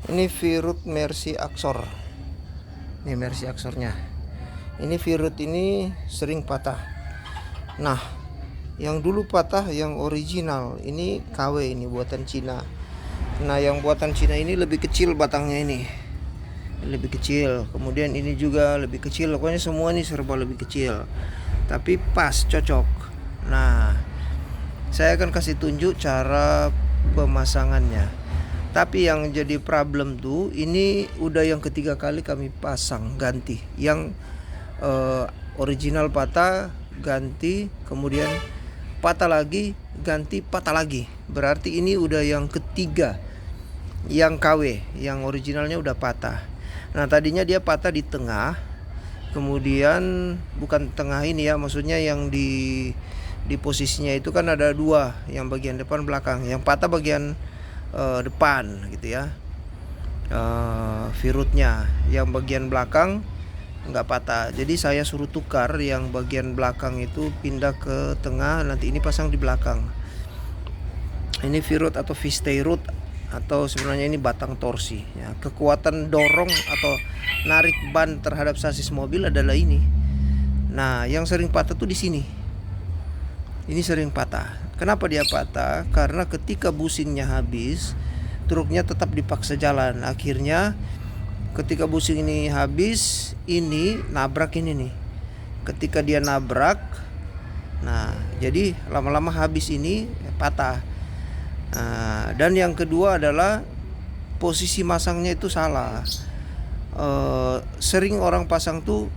Ini Virut Mercy Axor. Ini Mercy Axornya. Ini Virut ini sering patah. Nah, yang dulu patah yang original ini KW, ini buatan Cina. Nah, yang buatan Cina ini lebih kecil batangnya ini. Lebih kecil. Kemudian ini juga lebih kecil. Pokoknya semua ini serba lebih kecil. Tapi pas, cocok. Nah, saya akan kasih tunjuk cara pemasangannya. Tapi yang jadi problem tuh, ini udah yang ketiga kali kami pasang ganti. Yang original patah ganti, kemudian patah lagi, ganti, patah lagi. Berarti ini udah yang ketiga. Yang KW, yang originalnya udah patah. Nah, tadinya dia patah di tengah. Kemudian bukan tengah ini ya, maksudnya yang di posisinya itu kan ada dua, yang bagian depan belakang. Yang patah bagian depan gitu ya, virutnya. Yang bagian belakang nggak patah, jadi saya suruh tukar yang bagian belakang itu pindah ke tengah, nanti ini pasang di belakang. Ini virut atau V-stay root, atau sebenarnya ini batang torsi ya. Kekuatan dorong atau narik ban terhadap sasis mobil adalah ini. Nah, yang sering patah tuh di sini. Ini sering patah. Kenapa dia patah? Karena ketika bushingnya habis, truknya tetap dipaksa jalan. Akhirnya ketika bushing ini habis, ini nabrak ini nih. Ketika dia nabrak, nah jadi lama-lama habis ini patah. Nah, dan yang kedua adalah posisi masangnya itu salah. Sering orang pasang tuh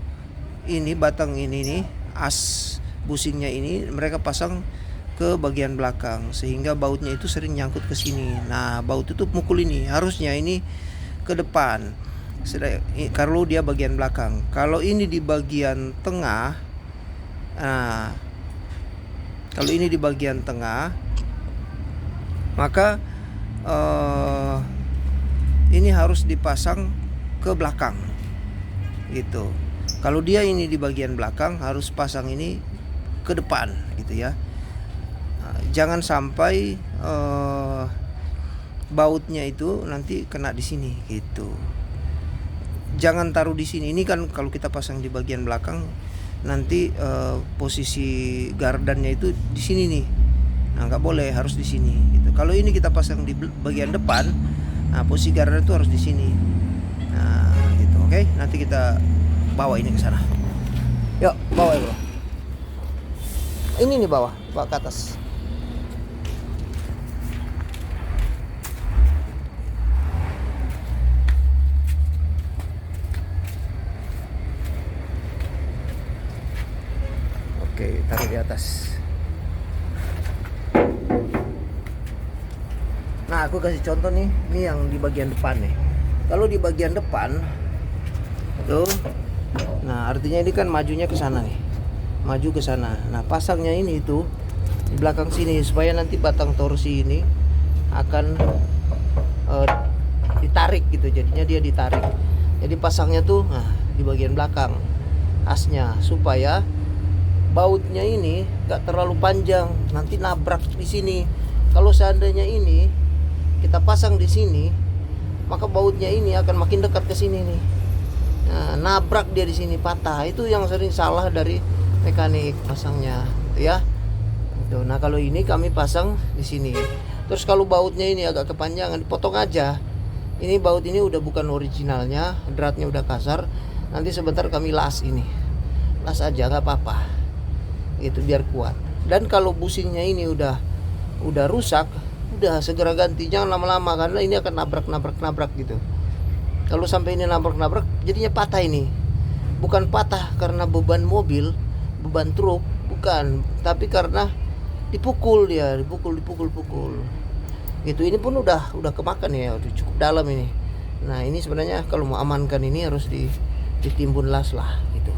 ini batang ini nih, as bushingnya ini mereka pasang ke bagian belakang, sehingga bautnya itu sering nyangkut ke sini. Nah, baut itu mukul ini, harusnya ini ke depan. Kalau dia bagian belakang, kalau ini di bagian tengah, nah kalau ini di bagian tengah, maka ini harus dipasang ke belakang gitu. Kalau dia ini di bagian belakang, harus pasang ini ke depan gitu ya. Jangan sampai bautnya itu nanti kena di sini gitu. Jangan taruh di sini. Ini kan kalau kita pasang di bagian belakang, nanti posisi gardannya itu di sini nih. Nah, nggak boleh, harus di sini gitu. Kalau ini kita pasang di bagian depan, nah posisi gardan itu harus di sini. Nah, gitu. Oke, nanti kita bawa ini ke sana. Yuk, bawa ya, Bro. Ini nih bawa ke atas. Oke, taruh di atas. Nah, aku kasih contoh nih, ini yang di bagian depan nih. Kalau di bagian depan tuh, nah artinya ini kan majunya ke sana nih, maju ke sana. Nah, pasangnya ini itu di belakang sini, supaya nanti batang torsi ini akan ditarik gitu, jadinya dia ditarik. Jadi pasangnya tuh nah di bagian belakang asnya, supaya bautnya ini gak terlalu panjang, nanti nabrak di sini. Kalau seandainya ini kita pasang di sini, maka bautnya ini akan makin dekat ke sini nih. Nah, nabrak dia di sini, patah. Itu yang sering salah dari mekanik pasangnya, gitu ya. Tuh, nah kalau ini kami pasang di sini. Terus kalau bautnya ini agak kepanjangan, dipotong aja. Ini baut ini udah bukan originalnya, dratnya udah kasar. Nanti sebentar kami las ini. Las aja nggak apa-apa. Itu biar kuat. Dan kalau bushingnya ini udah rusak, udah segera ganti, jangan lama-lama, karena ini akan nabrak gitu. Kalau sampai ini nabrak jadinya patah ini. Bukan patah karena beban mobil, beban truk, bukan, tapi karena dipukul dia, dipukul gitu. Ini pun udah kemakan ya, udah cukup dalam ini. Nah, ini sebenarnya kalau mau amankan ini harus ditimbun las lah gitu.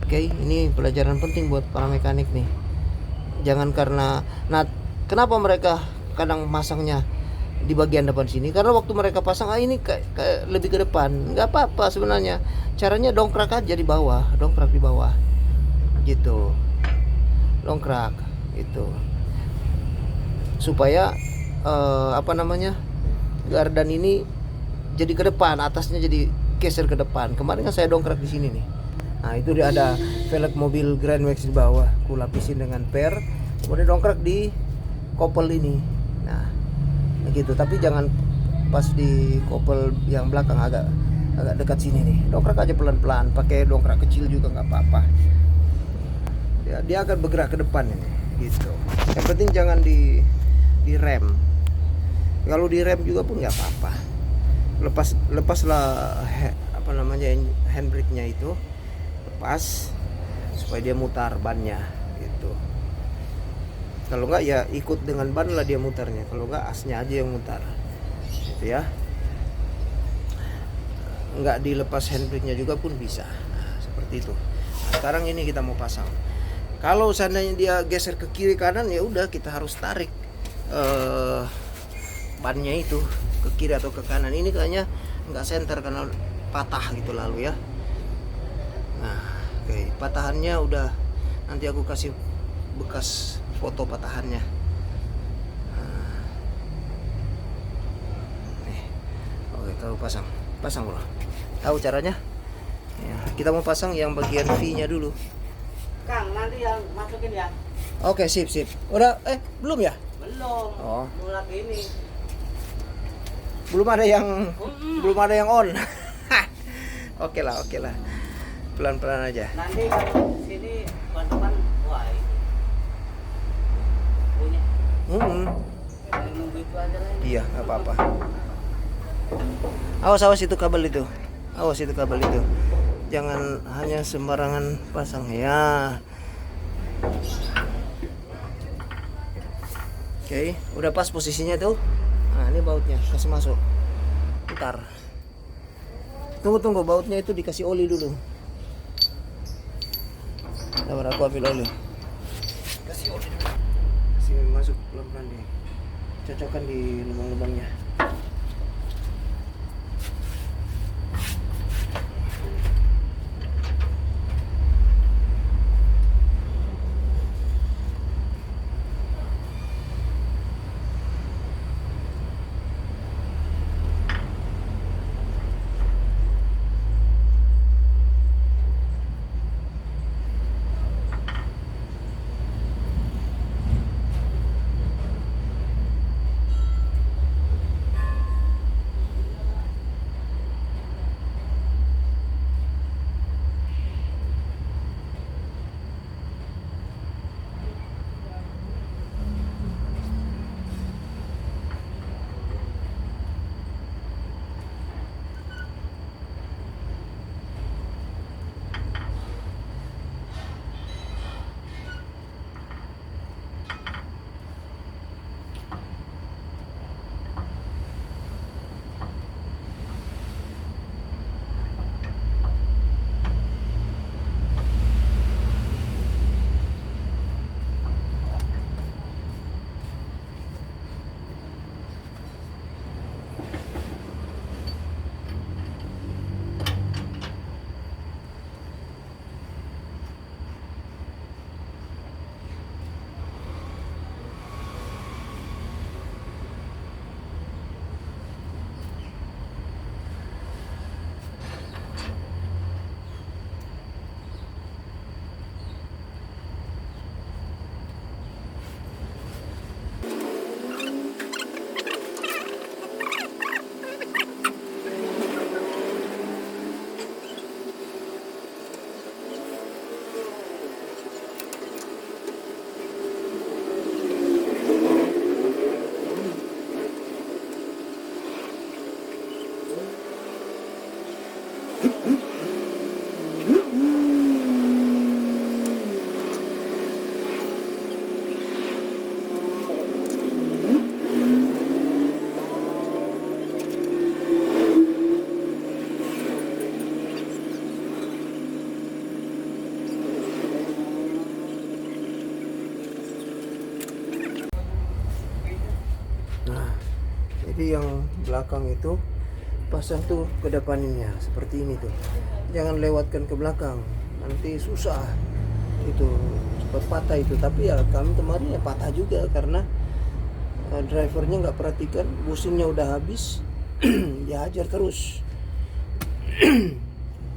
Oke, ini pelajaran penting buat para mekanik nih. Jangan karena, nah kenapa mereka kadang masangnya di bagian depan sini, karena waktu mereka pasang ini kayak lebih ke depan. Nggak apa-apa sebenarnya, caranya dongkrak aja di bawah, dongkrak di bawah gitu, dongkrak itu, supaya gardan ini jadi ke depan, atasnya jadi geser ke depan. Kemarin kan saya dongkrak di sini nih. Nah itu dia ada velg mobil Grand Max di bawah, aku lapisin dengan per, kemudian dongkrak di kopel ini. Nah begitu, tapi jangan pas di kopel yang belakang, agak dekat sini nih. Dongkrak aja pelan-pelan, pakai dongkrak kecil juga nggak apa-apa. Dia akan bergerak ke depan ini, gitu. Yang penting jangan di rem. Kalau di rem juga pun nggak apa-apa. Lepaslah handbrake-nya itu, lepas supaya dia mutar bannya, gitu. Kalau nggak ya ikut dengan ban lah dia mutarnya. Kalau nggak asnya aja yang mutar, gitu ya. Nggak dilepas handbrake-nya juga pun bisa. Nah, seperti itu. Nah, sekarang ini kita mau pasang. Kalau seandainya dia geser ke kiri kanan, ya udah kita harus tarik bannya itu ke kiri atau ke kanan. Ini kayaknya nggak senter karena patah gitu lalu ya. Nah, oke, patahannya udah, nanti aku kasih bekas foto patahannya. Nah, nih, oke, kalau pasang bro. Tahu caranya? Ya, kita mau pasang yang bagian V-nya dulu. Kang, nanti yang masukin ya. Oke, sip. Udah, belum ya? Belum. Oh. Belum lagi ini. Belum ada yang on. Oke lah. Pelan-pelan aja. Nanti kalau sini depan wah ini. Punya. Nunggu itu aja lah. Iya, nggak apa-apa. Awas itu kabel itu. Jangan hanya sembarangan pasang ya. Oke, udah pas posisinya tuh. Nah, ini bautnya kasih masuk. Putar. Tunggu, bautnya itu dikasih oli dulu. Sabar, aku ambil oli. Kasih oli dulu. Kasih masuk pelan-pelan deh. Cocokkan di lubang-lubangnya. Jadi yang belakang itu pasang tuh ke depannya seperti ini tuh. Jangan lewatkan ke belakang, nanti susah. Itu cepat patah itu. Tapi ya kami kemarin ya patah juga karena drivernya nggak perhatikan, bushingnya udah habis. dia hajar terus.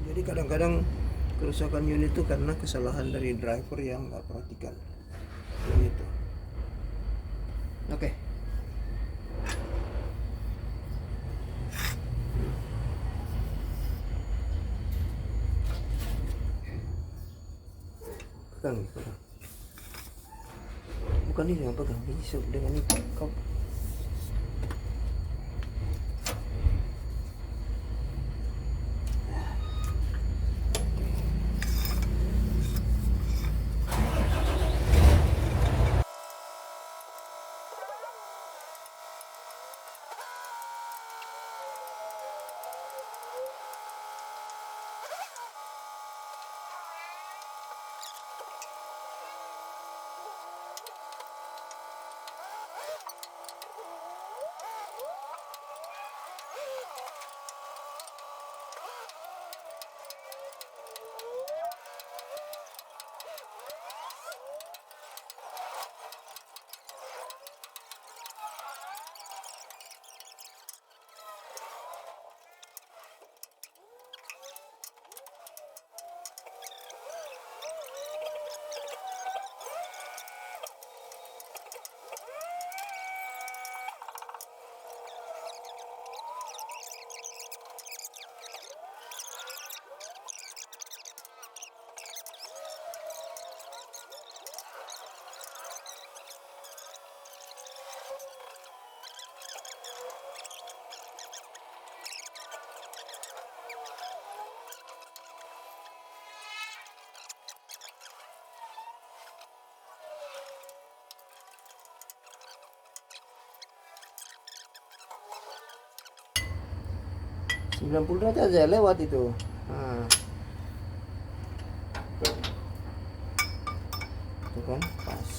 Jadi kadang-kadang kerusakan unit itu karena kesalahan dari driver yang nggak perhatikan gitu. Oke. Pegang. Bukan ini yang pegang, ini dengan itu kau. Sembilan 90 derajat aja lewat itu. Nah. Itu kan pas.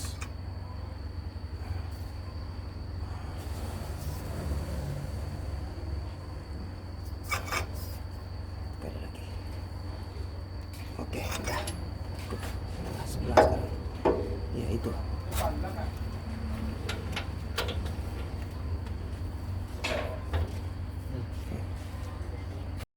Ada lagi. Oke, udah. Nah, sebelah sekarang. Ya itu.